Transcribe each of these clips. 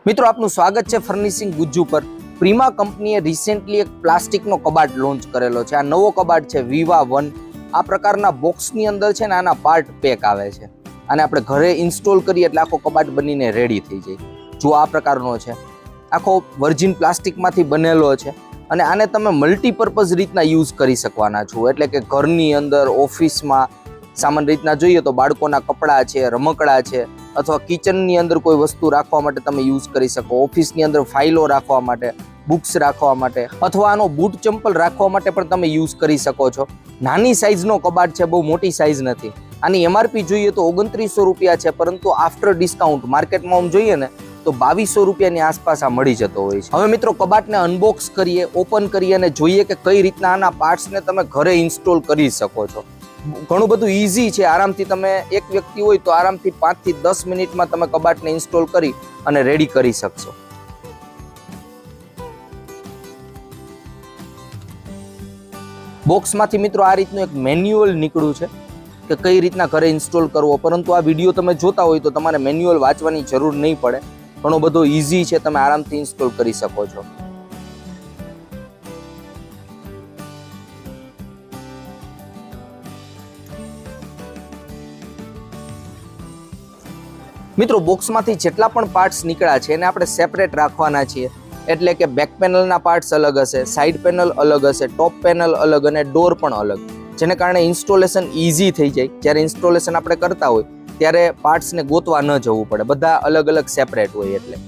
મિત્રો આપનું સ્વાગત છે ફર્નિશિંગ ગુજ્જુ પર। પ્રીમા કંપનીએ રિસેન્ટલી એક પ્લાસ્ટિકનો કબાટ લોન્ચ કરેલો છે। આ નવો કબાટ છે વિવા 1। આ પ્રકારના બોક્સની અંદર છે ને આના પાર્ટ પેક આવે છે અને આપણે ઘરે ઇન્સ્ટોલ કરીએ એટલે આખો કબાટ બનીને રેડી થઈ જાય। જો આ પ્રકારનો છે, આખો વર્જિન પ્લાસ્ટિકમાંથી બનેલો છે અને આને તમે મલ્ટીપર્પઝ રીતના યુઝ કરી શકવાના છો। એટલે કે ઘરની અંદર, ઓફિસમાં સામાન્ય રીતના જોઈએ તો બાળકોના કપડાં છે, રમકડા છે અથવા કિચનની અંદર કોઈ વસ્તુ રાખવા માટે તમે યુઝ કરી શકો। ઓફિસની અંદર ફાઇલો રાખવા માટે, બુક્સ રાખવા માટે અથવા આનો બૂટ ચંપલ રાખવા માટે પણ તમે યુઝ કરી શકો છો। નાની સાઇઝનો કબાટ છે, બહુ મોટી સાઇઝ નથી। આની એમઆરપી જોઈએ તો 2900 રૂપિયા છે, પરંતુ આફ્ટર ડિસ્કાઉન્ટ માર્કેટમાં આમ જોઈએ ને તો 2200 રૂપિયાની આસપાસ આ મળી જતો હોય છે। હવે મિત્રો કબાટને અનબોક્સ કરીએ, ઓપન કરીએ અને જોઈએ કે કઈ રીતના આના પાર્ટ્સને તમે ઘરે ઇન્સ્ટોલ કરી શકો છો। ઘણું બધું ઈઝી છે। આરામથી તમે એક વ્યક્તિ હોય તો આરામથી 5 થી 10 મિનિટમાં તમે કબાટને ઇન્સ્ટોલ કરી અને રેડી કરી શકશો। બોક્સમાંથી મિત્રો આ રીતનું એક મેન્યુઅલ નીકળ્યું છે કે કઈ રીતના ઘરે ઇન્સ્ટોલ કરવો, પરંતુ આ વિડીયો તમે જોતા હોય તો તમારે મેન્યુઅલ વાંચવાની જરૂર નહીં પડે। ઘણો બધો ઈઝી છે, તમે આરામથી ઇન્સ્ટોલ કરી શકો છો। મિત્રો બોક્સમાંથી જેટલા પણ પાર્ટ્સ નીકળ્યા છે એને આપણે સેપરેટ રાખવાના છીએ। એટલે કે બેક પેનલના પાર્ટ્સ અલગ હશે, સાઇડ પેનલ અલગ હશે, ટોપ પેનલ અલગ અને ડોર પણ અલગ, જેને કારણે ઇન્સ્ટોલેશન ઈઝી થઈ જાય। જ્યારે ઇન્સ્ટોલેશન આપણે કરતા હોય ત્યારે પાર્ટ્સને ગોતવા ન જવું પડે, બધા અલગ અલગ સેપરેટ હોય એટલે।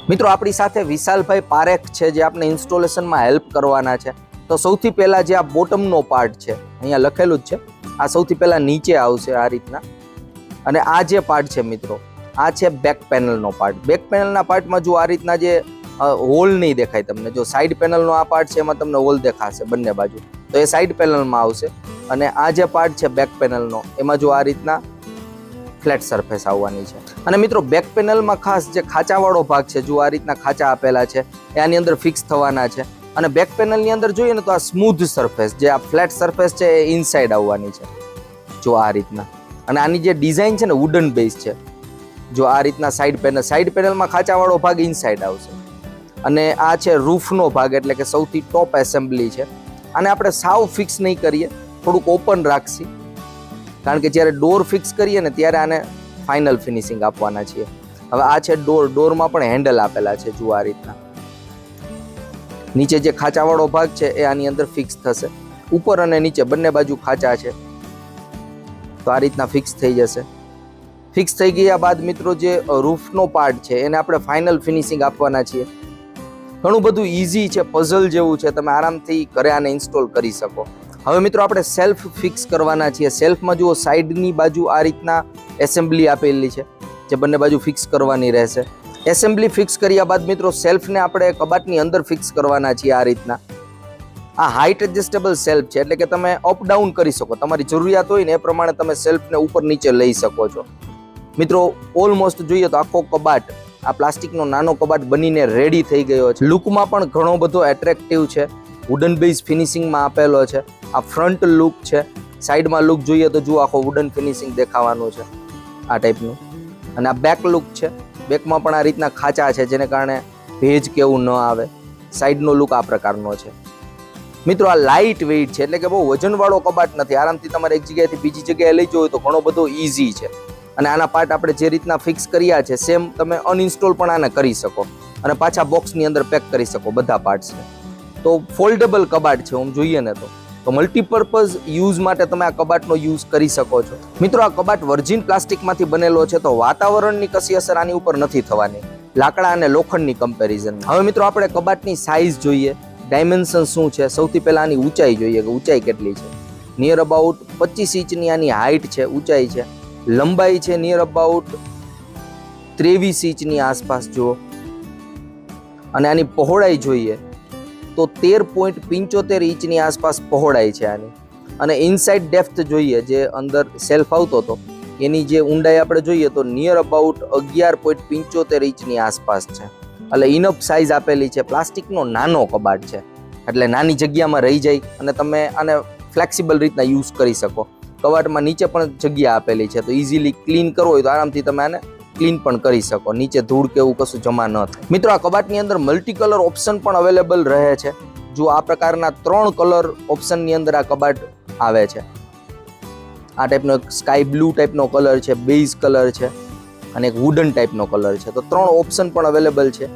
મિત્રો આપણી સાથે વિશાલભાઈ પારેખ છે જે આપણે ઇન્સ્ટોલેશનમાં હેલ્પ કરવાના છે। તો સૌથી પહેલા જે આ બોટમનો પાર્ટ છે, અહીંયા લખેલું જ છે, આ સૌથી પહેલા નીચે આવશે આ રીતના। અને આ જે પાર્ટ છે મિત્રો, આ છે બેક પેનલનો પાર્ટ। બેક પેનલના પાર્ટમાં જો આ રીતના જે હોલ નહીં દેખાય તમને, જો સાઈડ પેનલનો આ પાર્ટ છે એમાં તમને હોલ દેખાશે બંને બાજુ, તો એ સાઈડ પેનલમાં આવશે। અને આ જે પાર્ટ છે બેક પેનલનો, એમાં જો આ રીતના ફ્લેટ સરફેસ આવવાની છે। અને મિત્રો બેક પેનલમાં ખાસ જે ખાંચાવાળો ભાગ છે, જો આ રીતના ખાંચા આપેલા છે એ આની અંદર ફિક્સ થવાના છે। અને બેક પેનલની અંદર જોઈએ ને તો આ સ્મૂધ સરફેસ, જે આ ફ્લેટ સરફેસ છે એ ઇનસાઇડ આવવાની છે, જો આ રીતના। અને આની જે ડિઝાઇન છે ને વુડન બેઝ છે, જો આ રીતના સાઈડ પેનલમાં ખાંચાવાળો ભાગ ઇનસાઇડ આવશે। અને આ છે રૂફનો ભાગ, એટલે કે સૌથી ટોપ એસેમ્બલી છે। આને આપણે સાવ ફિક્સ નહીં કરીએ, થોડુંક ઓપન રાખશી, કારણ કે જ્યારે ડોર ફિક્સ કરીએ ને ત્યારે આને ફાઇનલ ફિનિશિંગ આપવાના છીએ। હવે આ છે ડોર, ડોરમાં પણ હેન્ડલ આપેલા છે, જુઓ આ રીતના। નીચે જે ખાંચાવાળો ભાગ છે એ આની અંદર ફિક્સ થશે, ઉપર અને નીચે બંને બાજુ ખાંચા છે, તો આ રીતના ફિક્સ થઈ જશે। ફિક્સ થઈ ગયા બાદ મિત્રો જે રૂફનો પાર્ટ છે એને આપણે ફાઇનલ ફિનિશિંગ આપવાના છીએ। ઘણું બધું ઈઝી છે, પઝલ જેવું છે, તમે આરામથી ઘરે આને ઇન્સ્ટોલ કરી શકો। હવે મિત્રો આપણે સેલ્ફ ફિક્સ કરવાના છીએ। સેલ્ફમાં જુઓ સાઈડની બાજુ આ રીતના એસેમ્બલી આપેલી છે, જે બંને બાજુ ફિક્સ કરવાની રહેશે। એસેમ્બલી ફિક્સ કર્યા બાદ મિત્રો સેલ્ફને આપણે કબાટની અંદર ફિક્સ કરવાના છીએ આ રીતના। આ હાઇટ એડજસ્ટેબલ સેલ્ફ છે, એટલે કે તમે અપ ડાઉન કરી શકો, તમારી જરૂરિયાત હોય ને એ પ્રમાણે તમે સેલ્ફને ઉપર નીચે લઈ શકો છો। મિત્રો ઓલમોસ્ટ જોઈએ તો આખો કબાટ, આ પ્લાસ્ટિકનો નાનો કબાટ બનીને રેડી થઈ ગયો છે। લુકમાં પણ ઘણો બધો એટ્રેક્ટિવ છે, વુડન બેઝ ફિનિશિંગમાં આપેલો છે। આ ફ્રન્ટ લુક છે, સાઈડમાં લુક જોઈએ તો જુઓ આખો વુડન ફિનિશિંગ દેખાવાનું છે આ ટાઈપનું। અને આ બેક લુક છે, બેકમાં પણ આ રીતના ખાંચા છે, જેને કારણે ભેજ કેવું ન આવે। સાઈડનો લુક આ પ્રકારનો છે। મિત્રો આ લાઇટ વેઇટ છે, એટલે કે બહુ વજનવાળો કબાટ નથી, આરામથી તમારે એક જગ્યાએથી બીજી જગ્યાએ લઈ જવું હોય તો ઘણો બધો ઈઝી છે। અને આના પાર્ટ આપણે જે રીતના ફિક્સ કર્યા છે સેમ તમે અનઇન્સ્ટોલ પણ આને કરી શકો અને પાછા બોક્સની અંદર પેક કરી શકો બધા પાર્ટ્સને। તો ફોલ્ડેબલ કબાટ છે, આમ જોઈએ ને તો મલ્ટીપર્પઝ યુઝ માટે તમે આ કબાટનો યુઝ કરી શકો છો। મિત્રો આ કબાટ વર્જિન પ્લાસ્ટિકમાંથી બનેલો છે, તો વાતાવરણની કશી અસર આની ઉપર નથી થવાની, લાકડા અને લોખંડની કમ્પેરિઝન। હવે મિત્રો આપણે કબાટની સાઇઝ જોઈએ, ડાયમેન્શન શું છે। સૌથી પહેલા આની ઊંચાઈ જોઈએ કે ઊંચાઈ કેટલી છે। નિયર અબાઉટ 25 ઇંચની આની હાઇટ છે, ઊંચાઈ છે। લંબાઈ છે નિયર અબાઉટ 23 ઇંચની આસપાસ જુઓ। અને આની પહોળાઈ જોઈએ તો 13.75 ઇંચની આસપાસ પહોળાઈ છે આની। અને ઇનસાઇડ ડેપ્થ જોઈએ, જે અંદર સેલ્ફ આવતો હતો એની જે ઊંડાઈ આપણે જોઈએ તો નિયર અબાઉટ 11.75 ઇંચની આસપાસ છે। એટલે ઇનફ સાઇઝ આપેલી છે। પ્લાસ્ટિકનો નાનો કબાટ છે, એટલે નાની જગ્યામાં રહી જાય અને તમે આને ફ્લેક્સિબલ રીતના યુઝ કરી શકો. કબાટમાં નીચે પણ જગ્યા આપેલી છે, તો ઇઝીલી ક્લીન કરવું હોય તો આરામથી તમે આને ક્લીન પણ કરી શકો, નીચે ધૂળ કે એવું કશું જમા ન થાય. મિત્રો, આ કબાટની અંદર મલ્ટી કલર ઓપ્શન પણ અવેલેબલ રહે છે. જો આ પ્રકારના 3 કલર ઓપ્શનની અંદર આ કબાટ આવે છે. આ ટાઈપનો એક સ્કાય બ્લુ ટાઈપનો કલર છે, બેઝ કલર છે અને એક વુડન ટાઈપનો કલર છે. તો 3 ઓપ્શન પણ અવેલેબલ છે.